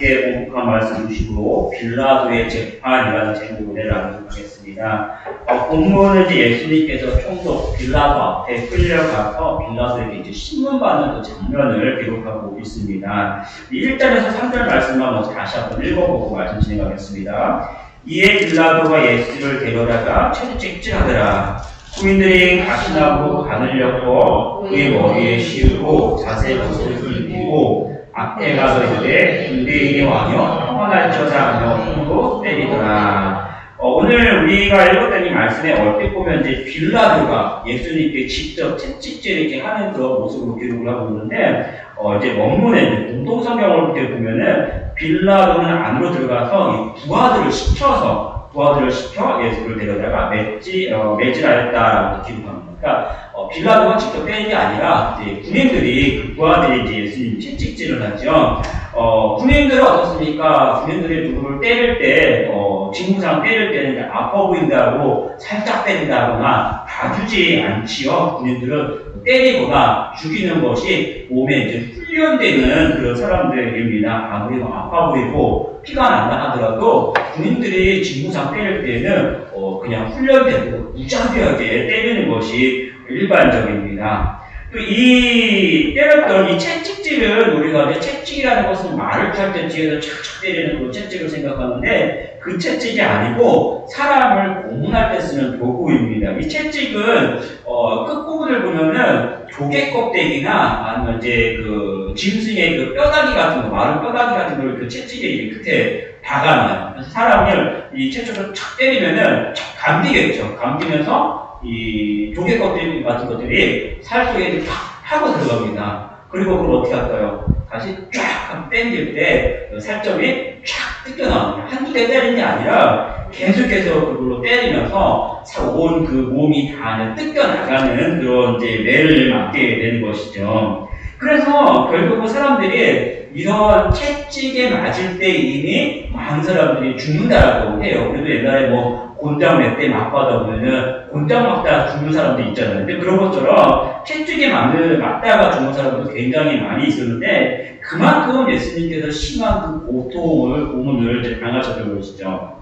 함께 공독한 말씀 주시고 빌라도의 재판이라는 제목을 나누겠습니다. 본문은 이제 예수님께서 총독 빌라도 앞에 끌려가서 빌라도에게 이제 신문받는 그 장면을 기록하고 있습니다. 1절에서 3절 말씀만 먼저 다시 한번 읽어보고 말씀 진행하겠습니다. 이에 빌라도가 예수를 데려다가 채찍질하더라. 군인들이 가시나무로 가늘렸고 그의 머리에 씌우고 자세 옷을 입히고 앞에 가서 이르되 군대인이 왕이여 평안할지어다 하며 손으로 때리더라. 오늘 우리가 읽었던 이 말씀에 얼핏 보면 이제 빌라도가 예수님께 직접 채찍질 이렇게 하는 그런 모습으로 기록을 하고 있는데 이제 원문에 공동성경을 보면은 빌라도는 안으로 들어가서 부하들을 시켜 예수를 데려다가 매질하였다라고 기록합니다. 그러니까 빌라도가 직접 때린 게 아니라 이제 군인들이 그 부하들이 이제 예수님 채찍질을 하죠. 군인들은 어떻습니까? 군인들이 누구를 때릴 때 직무상 때릴 때는 아파 보인다고 살짝 때린다거나 봐주지 않지요. 군인들은 때리거나 죽이는 것이 몸에 이제 훈련되는 그런 사람들입니다. 아무리 아파 보이고 피가 난다 하더라도 군인들이 직무상 때릴 때는 그냥 훈련되고 무자비하게 때리는 것이 일반적입니다. 또 이 때렸던 이 채찍질은 우리가 이제 채찍이라는 것은 말을 탈 때 뒤에서 착착 때리는 그런 채찍을 생각하는데 그 채찍이 아니고 사람을 고문할 때 쓰는 도구입니다. 이 채찍은 끝부분을 보면은 조개 껍데기나 아니면 이제 그 짐승의 그 뼈다귀 같은 거, 마른 뼈다귀 같은 걸 그 채찍에 끝에 박아놔요. 그래서 사람을 이 채찍으로 착 때리면은 착 감기겠죠. 감기면서 이 조개 껍데기 같은 것들이 살 속에 팍 하고 들어갑니다. 그리고 그걸 어떻게 할까요? 다시 쫙 당길 때 살점이 쫙 뜯겨나옵니다. 한두 대 때리는 게 아니라 계속해서 그걸로 때리면서 온 그 몸이 다 뜯겨나가는 그런 이제 매를 맞게 되는 것이죠. 그래서 결국은 사람들이 이런 채찍에 맞을 때 이미 많은 사람들이 죽는다라고 해요. 그래도 옛날에 곤장 몇 대 맞받아 보면은 곤장 맞다가 죽는 사람도 있잖아요. 근데 그런 것처럼 채찍에 맞다가 죽는 사람도 굉장히 많이 있었는데 그만큼 예수님께서 심한 그 고문을 당하셨던 것이죠.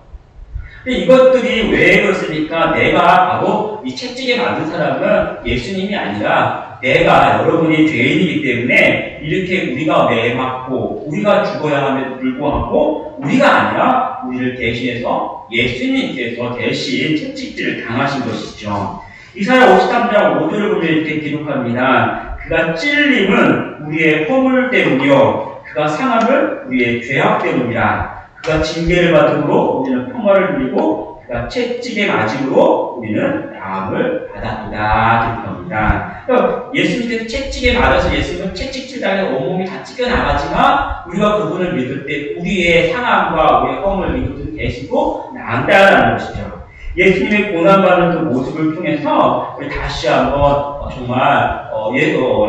근데 이것들이 왜 그렇습니까? 내가 바로 이 채찍에 맞은 사람은 예수님이 아니라 내가 여러분이 죄인이기 때문에 이렇게 우리가 매 맞고 우리가 죽어야 함에도 불구하고 우리가 아니라 우리를 대신해서 예수님께서 대신 채찍질을 당하신 것이죠. 이사야 53장 5절을 보면 이렇게 기록합니다. 그가 찔림은 우리의 허물 때문이요 그가 상함은 우리의 죄악 때문이라. 그가 징계를 받음으로 우리는 평화를 누리고 그가 채찍에 맞음으로 우리는 나음을 받았다. 기록합니다. 예수님께서 채찍에 맞아서 예수님은 채찍질 당해 온몸이 다 찢겨나가지만 우리가 그분을 믿을 때 우리의 상함과 우리의 허물을 이곳에 계시고 나은다라는 것이죠. 예수님의 고난받는 그 모습을 통해서 우리 다시 한번 정말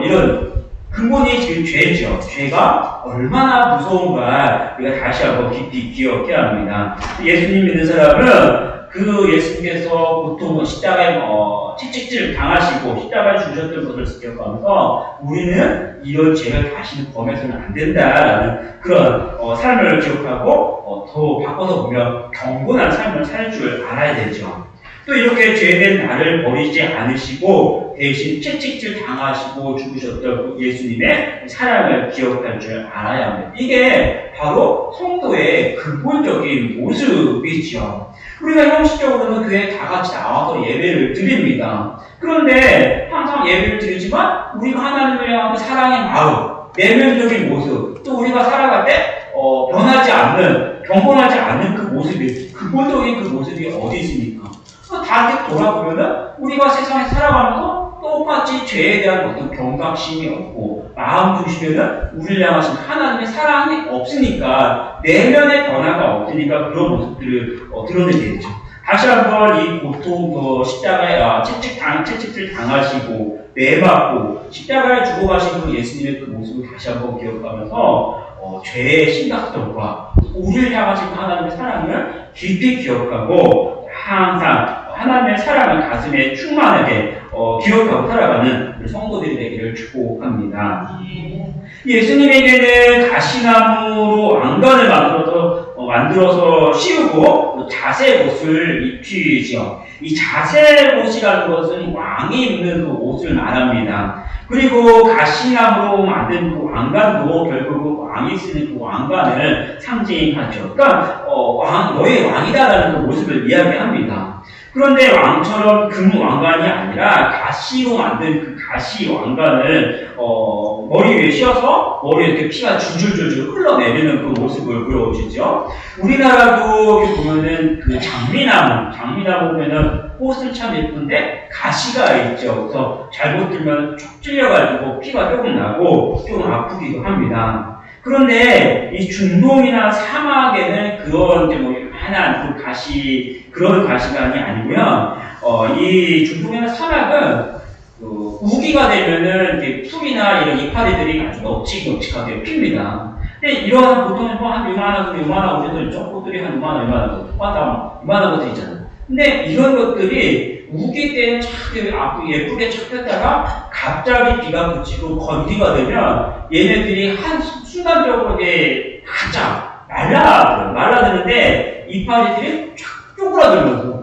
이런 근본이 지금 죄죠. 죄가 얼마나 무서운가 우리가 다시 한번 깊이 기억해야 합니다. 예수님 믿는 사람은 그 예수님께서 보통 십자가에 채찍질을 당하시고 십자가에 주셨던 것을 기억하면서 우리는 이런 죄를 다시는 범해서는 안 된다라는 그런 삶을 기억하고 더 바꿔서 보면 경건한 삶을 살 줄 알아야 되죠. 또 이렇게 죄된 나를 버리지 않으시고 대신 채찍질 당하시고 죽으셨던 예수님의 사랑을 기억할 줄 알아야 합니다. 이게 바로 성도의 근본적인 모습이죠. 우리가 형식적으로는 교회에 다 같이 나와서 예배를 드립니다. 그런데 항상 예배를 드리지만 우리가 하나님을 향한 사랑의 마음, 내면적인 모습, 또 우리가 살아갈 때 변하지 않는, 경건하지 않는 그 모습이, 근본적인 그 모습이 어디 있습니까? 다 이렇게 돌아보면은 우리가 세상에 살아가면서 똑같이 죄에 대한 어떤 경각심이 없고 마음 중심에는 우리를 향하신 하나님의 사랑이 없으니까 내면의 변화가 없으니까 그런 모습들을 드러내겠죠. 다시 한번 이 고통, 십자가에 채찍질 당하시고 매맞고 십자가에 죽어가신 그 예수님의 그 모습을 다시 한번 기억하면서 죄의 심각성과 우리를 향하신 하나님의 사랑을 깊이 기억하고 항상 하나님의 사랑을 가슴에 충만하게 기억하고 살아가는 우리 성도들이 되기를 축복합니다. 예수님에게는 가시나무로 안간을 만들어서 씌우고 또 자색 옷을 입히지요. 이 자색 옷이라는 것은 왕이 입는 그 옷을 말합니다. 그리고 가시나무로 만든 그 왕관도 결국 왕이 쓰는 그 왕관을 상징하죠. 그러니까 너의 왕이다라는 그 모습을 이야기합니다. 그런데 왕처럼 금 왕관이 아니라 가시로 만든 그 가시 왕관을 머리 위에 씌워서 머리에 이렇게 피가 줄줄줄줄 흘러내리는 그 모습을 보여주죠. 우리나라도 이렇게 보면은 그 장미나무 보면은 꽃은 참 예쁜데 가시가 있죠. 그래서 잘못 들면 쭉 찔려가지고 피가 조금 나고 조금 아프기도 합니다. 그런데 이 중동이나 사막에는 그런 이제 뭐 요만한 그 가시 그런 가시관이 아니고요. 이 중동이나 사막은 우기가 되면은 이렇게 풀이나 이런 이파리들이 아주 넙직넙직하게 핍니다. 근데 이런 보통 한 요만한 우리들 쪼꼬들이 한 요만한 것들 있잖아요. 근데 이런 것들이 우기 때는 참 예쁘게 착 폈다가 갑자기 비가 그치고 건기가 되면 얘네들이 순간적으로 이게 바짝 말라드는데 이파리들이 쫙 쪼그라들면서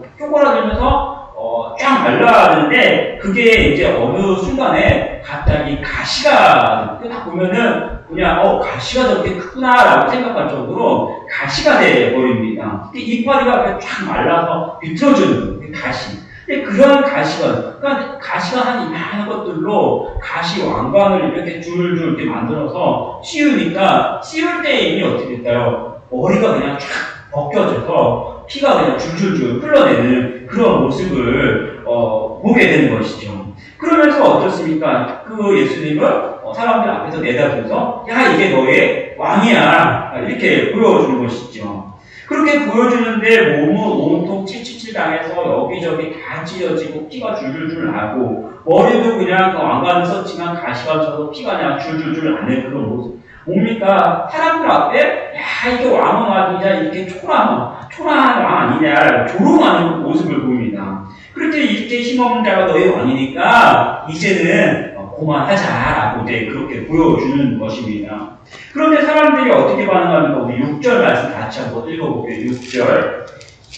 쫙 말라드는데 그게 이제 어느 순간에 갑자기 가시가 딱 보면은 그냥 가시가 저렇게 크구나라고 생각할 정도로 가시가 돼버립니다. 이파리가 쫙 말라서 비틀어주는 그 가시. 근데 그런 그러니까 가시가 한 이만한 것들로 가시 왕관을 이렇게 줄줄 이렇게 만들어서 씌우니까 씌울 때 이미 어떻게 될까요? 머리가 그냥 쫙 벗겨져서 피가 그냥 줄줄줄 흘러내는 그런 모습을 보게 되는 것이죠. 그러면서 어떻습니까? 그 예수님을 사람들 앞에서 내다줘서 야 이게 너의 왕이야 이렇게 보여주는 것이죠. 그렇게 보여주는데 몸은 온통 찔찔찔 당해서 여기저기 다 찢어지고 피가 줄줄줄 나고 머리도 그냥 그 왕관을 썼지만 가시가 져서 피가 그냥 줄줄줄 나는 그런 모습. 뭡니까? 사람들 앞에 야 이게 왕은 아니냐 이렇게 초라한 왕 아니냐 조롱하는 모습을 보입니다. 그렇게 이렇게 힘없는 자가 너의 왕이니까 이제는 그만하자라고 이제 그렇게 보여주는 것입니다. 그런데 사람들이 어떻게 반응하는가 우리 6절 말씀 같이 한번 읽어볼게요. 6절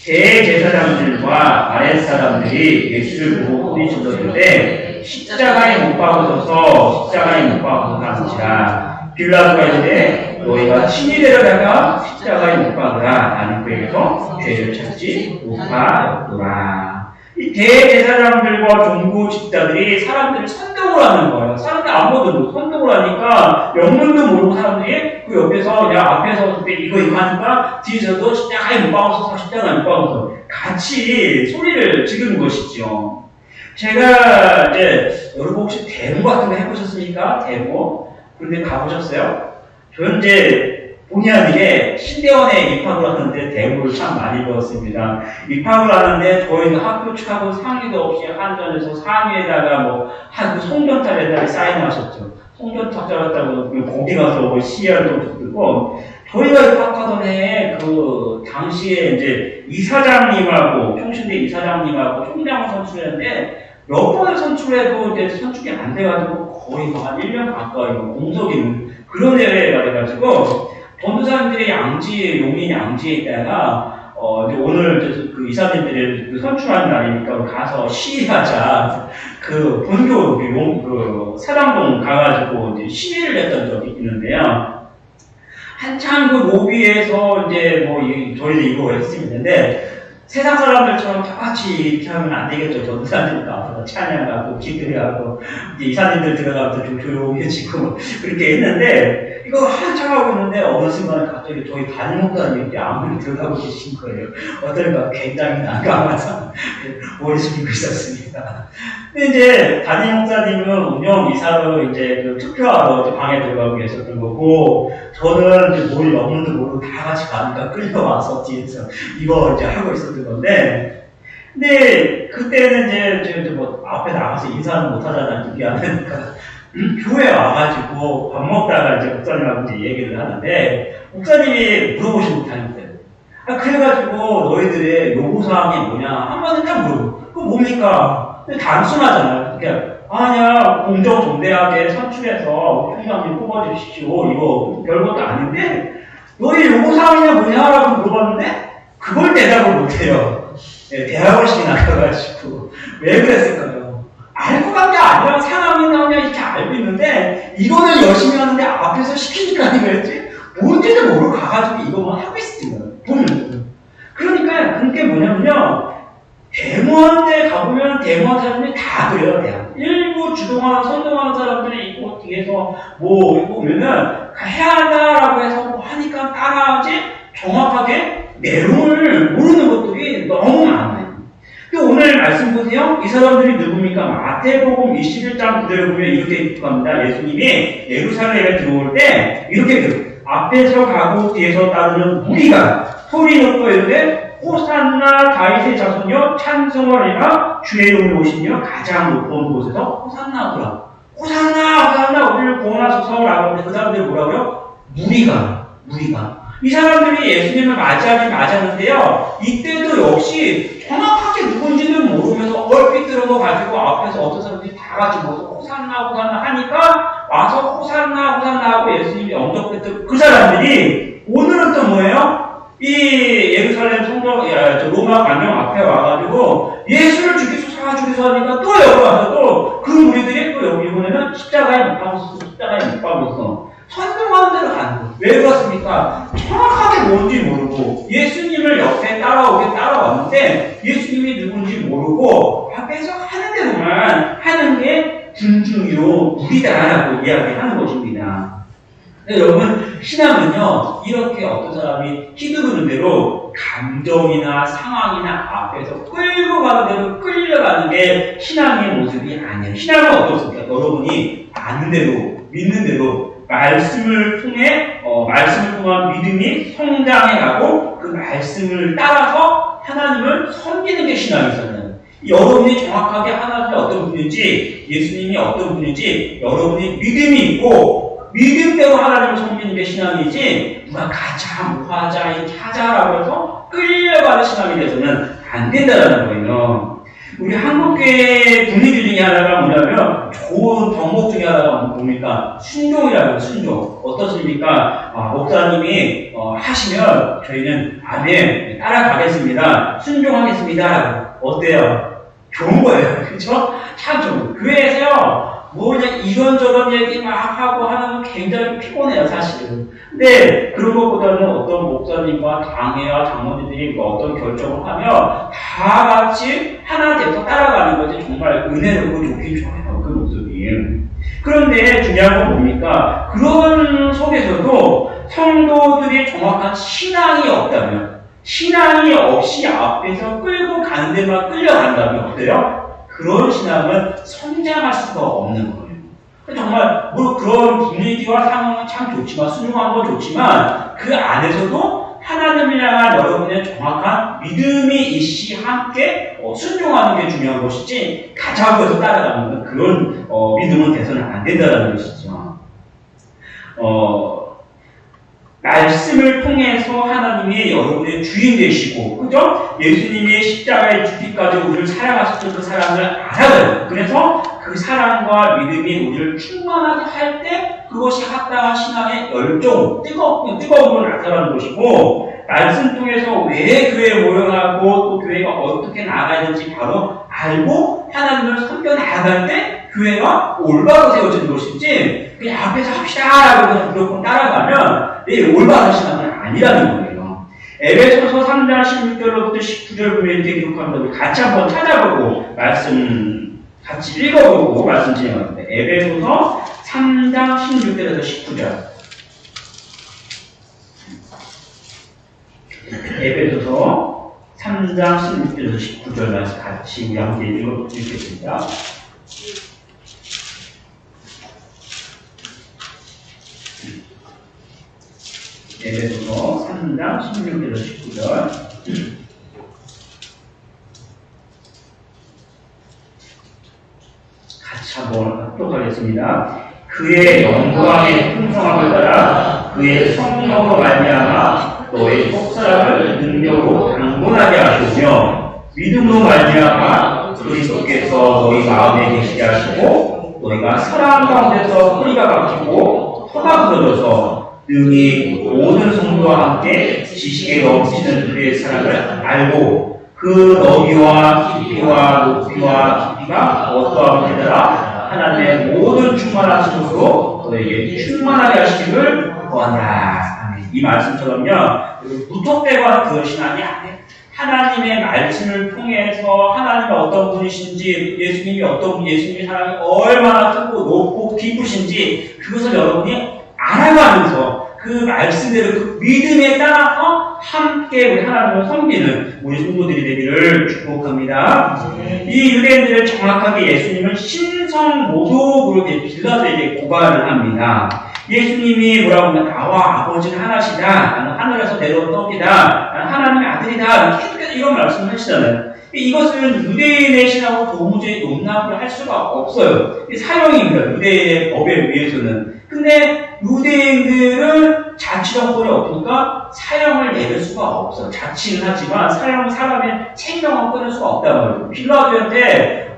대제사장들과 아랫사람들이 예수를 보고 소리 질렀는데 십자가에 못 박으소서 하는지라 빌라도가 이르되 너희가 친히 데려다가 십자가에 못 박으라 나는 그에게서 죄를 찾지 못하였더라. 이 대제사장들과 종교 집사들이 사람들을 선동을 하는 거예요. 사람들 아무것도 모르고 선동을 하니까 영문도 모르고 사람들이 그 옆에서 야 앞에서 이거 하니까 뒤에서도 십자가에 못 박아서 같이 소리를 지르는 것이죠. 제가 이제 여러분 혹시 데모 같은 거 해보셨습니까? 데모? 그런데 가보셨어요? 저는 이제 본의 아니게 신대원에 입학을 하는데 데모를 참 많이 배웠습니다. 입학을 하는데 저희는 학교 측하고 상의도 없이 한전에서 상의에다가 한 송전탑에다가 사인하셨죠. 송전탑 잡았다고 거기 가서 시야를 좀 듣고 저희가 입학하던 해에 그 당시에 이제 이사장님하고 총신대 이사장님하고 총장을 선출했는데 몇 번을 선출해도 이제 선출이 안 돼가지고 거의 한 1년 가까이 공석인 그런 대회가 돼가지고 전도사님들이 용인 양지에 있다가 이제 오늘 그 이사님들이 그 선출하는 날이니까 가서 시위하자 그 본교 그 사당동 가가지고 이제 시위를 했던 적이 있는데요. 한참 그 로비에서 이제 저희도 이거 했습니다. 세상 사람들처럼 똑같이 이렇게 하면 안 되겠죠. 전도사님들 앞에서 찬양하고 기도하고 이제 이사님들 들어가서 좀 조용해지고 그렇게 했는데 이거 한참 하고 있는데 어느 순간에 갑자기 저희 담임 목사님이 이렇게 안문에 들어가고 계신 거예요. 어떨까 굉장히 난감해서 머리 숙이고 있었습니다. 근데 이제 담임 목사님은 운영 이사로 이제 그 투표하러 이제 방에 들어가고 계셨던 거고 저는 이제 머리 영문도 모르고 다 같이 가니까 끌려와서 뒤에서 이거 이제 하고 있었던 건데 근데 그때는 이제 앞에 나가서 인사는 못하잖아요. 이게 안 되니까 교회에 와가지고 밥 먹다가 이제 목사님하고 이제 얘기를 하는데 목사님이 물어보지 못하는데 그래가지고 너희들의 요구사항이 뭐냐 한마디 딱 물어보고 그거 뭡니까? 단순하잖아요. 그러니까 아니야 공정정대하게 선출해서 총장님 뽑아주십시오. 이거 별것도 아닌데 너희 요구사항이냐 뭐냐라고 물어봤는데 그걸 대답을 못해요. 네, 대학원식이 나가가지고 왜 그랬을까요? 알고 간 게 아니라 상황이나 그냥 이렇게 알고 있는데 이거는 열심히 하는데 앞에서 시키니까 이거였지 뭔지도 모르고 가가지고 이거만 하고 있었던 거예요. 보면 그러니까 그게 뭐냐면요, 데모한테 가보면 데모한 사람들이 다 그래요. 그냥 일부 주동하는 선동하는 사람들이 있고 뒤에서 뭐 이거 보면은 해야 한다라고 해서 뭐 하니까 따라하지 정확하게 내용을 모르는 것들이 너무 많아요. 근데 오늘 말씀 보세요. 이 사람들이 누굽니까? 마태복음 21장 9절을 보면 이렇게 합니다. 예수님이 예루살렘에 들어올 때 이렇게 앞에서 가고 뒤에서 따르는 무리가 소리 높고 이르되 호산나 다윗의 자손이여 찬송하리라 주의 이름으로 오시며 가장 높은 곳에서 호산나구라. 호산나 호산나 우리를 구원하소서라고 하는데 그 사람들이 뭐라고요? 무리가 이 사람들이 예수님을 맞이하긴 맞았는데요. 이때도 역시 정확하게 누군지는 모르면서 얼핏 들은 거 가지고 앞에서 어떤 사람들이 다 같이 모여서 호산나 호산나 하니까 와서 호산나 호산나 하고 예수님이 언급했던 그 사람들이 오늘은 또 뭐예요? 이 예루살렘 성경, 로마 관령 앞에 와가지고 예수를 죽이소서 하니까 또 여기 와서 또 그 무리들이 또 여기 이번에는 십자가에 못 박았어. 선동하는 대로 가는 거예요. 왜 그렇습니까? 정확하게 뭔지 모르고 예수님을 옆에 따라왔는데 예수님이 누군지 모르고 앞에서 하는 대로만 하는 게 군중이로 무리다라고 이야기하는 것입니다. 여러분, 신앙은요, 이렇게 어떤 사람이 휘두르는 대로 감정이나 상황이나 앞에서 끌고 가는 대로 끌려가는 게 신앙의 모습이 아니에요. 신앙은 어떻습니까? 여러분이 아는 대로, 믿는 대로 말씀을 통한 믿음이 성장해가고 그 말씀을 따라서 하나님을 섬기는 게 신앙이잖아요. 여러분이 정확하게 하나님이 어떤 분인지, 예수님이 어떤 분인지 여러분이 믿음이 있고 믿음대로 하나님을 섬기는 게 신앙이지 누가 가자, 뭐 하자, 하자라고 해서 끌려가는 신앙이 돼서는 안 된다는 거예요. 우리 한국교회 분위기 중에 하나가 뭐냐면 좋은 덕목 중에 하나가 뭡니까? 순종이라고. 순종. 어떻습니까? 목사님이 하시면 저희는 아멘 따라가겠습니다. 순종하겠습니다. 어때요? 좋은 거예요. 그렇죠? 참 좋은 거예요. 교회에서요. 뭐 그냥 이런저런 얘기 막 하고 하는 건 굉장히 피곤해요, 사실은. 근데 그런 것보다는 어떤 목사님과 장애와 장모님들이 어떤 결정을 하면 다 같이 하나 돼서 따라가는 것이 정말 은혜롭고 좋긴 좋아요, 그 모습이. 그런데 중요한 건 뭡니까? 그런 속에서도 성도들이 정확한 신앙이 없다면, 신앙이 없이 앞에서 끌고 가는 데만 끌려간다면 어때요? 그런 신앙은 성장할 수가 없는 거예요. 정말 뭐 그런 분위기와 상황은 참 좋지만, 순종한 건 좋지만 그 안에서도 하나님을 향한 여러분의 정확한 믿음이 있이 함께 순종하는 게 중요한 것이지 가자고 해서 따라가는 그런 믿음은 돼서는 안 된다는 것이죠. 말씀을 통해서 하나님이 여러분의 주인 되시고, 그죠? 예수님이 십자가에 죽기까지 우리를 사랑하셨던 그 사랑을 알아요. 그래서 그 사랑과 믿음이 우리를 충만하게 할 때 그것이 합당한 신앙의 열정, 뜨거움으로 나타나는 것이고, 말씀 통해서 왜 교회에 모여나고 또 교회가 어떻게 나아가야 되는지 바로 알고 하나님을 섬겨 나아갈 때 교회가 올바로 세워지는 것이지 그냥 앞에서 합시다라고 그냥 무조건 따라가면 내 올바른 신앙은 아니라는 거예요. 에베소서 3장 16절로부터 19절 보면 이렇게 기록합니다. 같이 한번 찾아보고 말씀 같이 읽어보고 말씀 진행합니다. 에베소서 3장 16절에서 19절. 에베소서 3장 16절에서 19절 말씀 같이 우리 함께 읽겠습니다. 에베소서 3장 16절에서 19절. 같이 한번 합독 하겠습니다. 그의 영광의 풍성함을 따라 그의 성령으로 말미암아 너의 속사람을 능력으로 강건하게 하시며 믿음으로 말미암아 그리스도께서 너희 마음에 계시게 하시고 너희가 사랑 가운데서 뿌리가 박히고 터가 굳어져서 능히 모든 성도와 함께 지식에 넘치는 그의 사랑을 알고 그 너비와 깊이와 높이와 깊이가 어떠함을 깨달아 하나님의 모든 충만하심으로 너에게 충만하게 하시기를 구한다. 이 말씀처럼요, 무턱대고 하는 그런 신앙이 아니에요. 하나님의 말씀을 통해서 하나님이 어떤 분이신지, 예수님이 어떤 분, 예수님의 사랑이 얼마나 크고 높고 깊으신지 그것을 여러분이 알아가면서 그 말씀대로 그 믿음에 따라서 함께 우리 하나님을 섬기는 우리 성도들이 되기를 축복합니다. 이 유대인들은 정확하게 예수님을 신성모독으로 빌라도에게 고발을 합니다. 예수님이 뭐라고 하면 나와 아버지는 하나시다. 나는 하늘에서 내려온 떡이다. 나는 하나님의 아들이다. 계속해서 이런 말씀을 하시잖아요. 이것은 유대인의 신앙으로 도무지 용납을 할 수가 없어요. 사형입니다. 유대인의 법에 의해서는. 근데 유대인들은 자치정권이 없으니까 사형을 내릴 수가 없어. 자치는 하지만 사형은 사람의 생명을 끊을 수가 없단 말이에요. 빌라도한테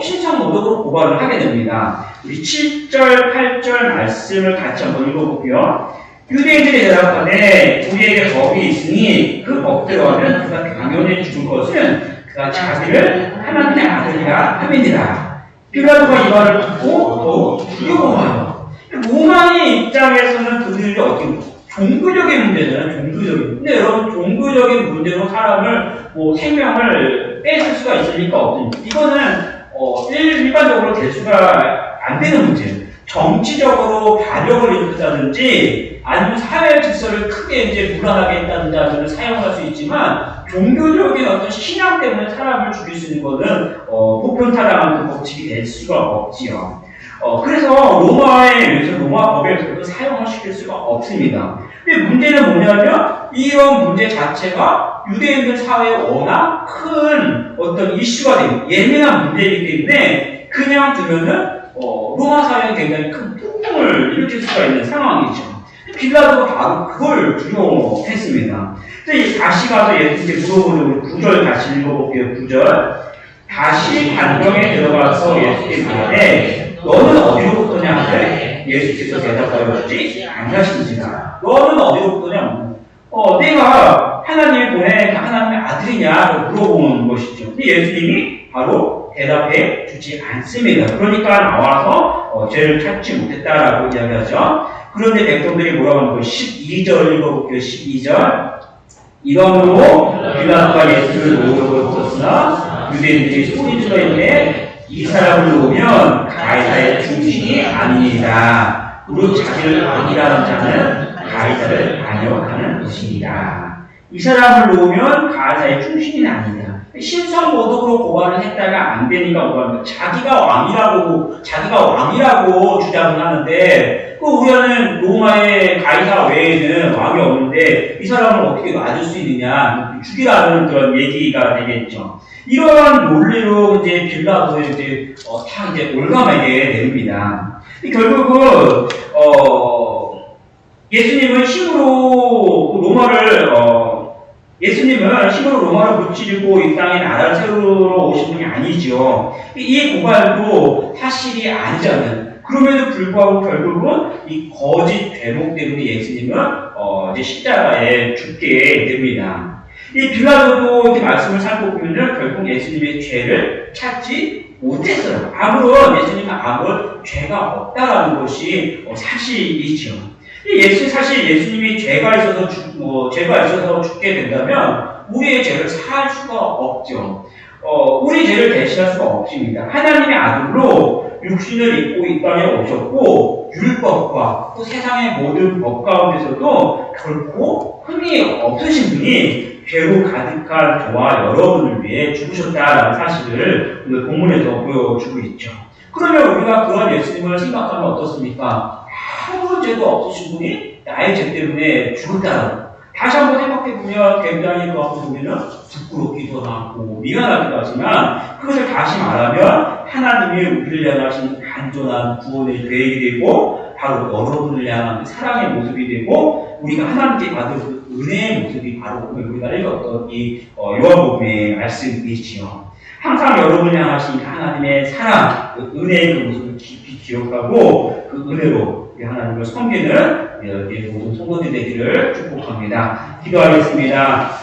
신성모독으로 고발을 하게 됩니다. 우리 7절, 8절 말씀을 같이 한번 읽어볼게요. 유대인들이 대답하되 우리에게 법이 있으니 그 법대로 하면 그가 당연히 죽을 것은 그가 자기를 하나님의 아들이라 함이니라. 빌라도가 이 말을 듣고 더욱 두려워하여. 로마의 입장에서는 그들이 어떻게 종교적인 문제잖아요. 종교적인. 근데 여러분 종교적인 문제로 사람을 생명을 뺏을 수가 있습니까? 없습니까? 이거는 일반적으로 대수가 안 되는 문제예요. 정치적으로 반역을 일으켰다든지 아니면 사회 질서를 크게 이제 불안하게 했다든지 하면 사용할 수 있지만 종교적인 어떤 신앙 때문에 사람을 죽일 수 있는 것은 보편타당한 그 법칙이 될 수가 없지요. 그래서 로마에 의해서 로마 법에 의해서 사용을 시킬 수가 없습니다. 근데 문제는 뭐냐면 이런 문제 자체가 유대인들 사회에 워낙 큰 어떤 이슈가 되고 예민한 문제이기 때문에 그냥 두면은 로마 사회에 굉장히 큰 폭풍을 일으킬 수가 있는 상황이죠. 빌라도가 바로 그걸 두려워했습니다. 다시 가서 예수님께 물어보는 9절 다시 읽어볼게요. 9절. 다시 관정에 들어가서 예수께 말하되 너는 어디로부터냐 하되 예수께서 대답하여 주지 아니하신지라. 너는 어디로부터냐? 내가 하나님이 보낸 하나님의 아들이냐 물어보는 것이죠. 근데 예수님이 바로 대답해 주지 않습니다. 그러니까 나와서 죄를 찾지 못했다라고 이야기하죠. 그런데 백성들이 뭐라고 하는 거예요? 12절 읽어볼게요. 12절. 이러므로 빌라도가 예수를 놓으려고 했었으나 유대인들이 소리질러 있네 이 사람을 놓으면 가이사의 중심이 아니니라. 무릇 자기를 아니라는 자는 가이사를 반역하는 것이니라. 이 사람을 놓으면 가이사의 충신이 아니다. 신성모독으로 고발을 했다가 안 되니까 뭐합니까? 자기가 왕이라고 주장을 하는데 우리는 로마의 가이사 외에는 왕이 없는데 이 사람을 어떻게 놔줄 수 있느냐, 죽이라는 그런 얘기가 되겠죠. 이러한 논리로 이제 빌라도에 이제 다 이제 올가매게 됩니다. 결국은 예수님은 힘으로 로마를 무찌르고 이 땅에 나라를 세우러 오신 분이 아니죠. 이 고발도 사실이 아니잖아요. 그럼에도 불구하고 결국은 이 거짓 대목 때문에 예수님은 이제 십자가에 죽게 됩니다. 이 빌라도도 이렇게 말씀을 살펴보면 결국 예수님의 죄를 찾지 못했어요. 예수님은 아무런 죄가 없다라는 것이 사실이죠. 사실 예수님이 죄가 있어서 죽게 된다면 우리의 죄를 사할 수가 없죠. 우리 죄를 대신할 수가 없습니다. 하나님의 아들로 육신을 입고 이 땅에 오셨고 율법과 또 세상의 모든 법 가운데서도 결코 흠이 없으신 분이 죄로 가득한 저와 여러분을 위해 죽으셨다라는 사실을 오늘 본문에서 보여주고 있죠. 그러면 우리가 그런 예수님을 생각하면 어떻습니까? 아무런 죄도 없으신 분이 나의 죄 때문에 죽었다라고. 다시 한번 생각해보면 굉장히 그 앞에서 보면 부끄럽기도 하고 미안하기도 하지만 그것을 다시 말하면 하나님이 우리를 향하신 간절한 구원의 계획이 되고 바로 여러분을 향한 사랑의 모습이 되고 우리가 하나님께 받은 그 은혜의 모습이 바로 오늘 우리가 읽었던 이 요한복음의 말씀이지요. 항상 여러분을 향하신 하나님의 사랑, 그 은혜의 그 모습을 깊이 기억하고 그 은혜로 우리 하나님을 섬기는 우리 모든 성도들 되기를 축복합니다. 기도하겠습니다.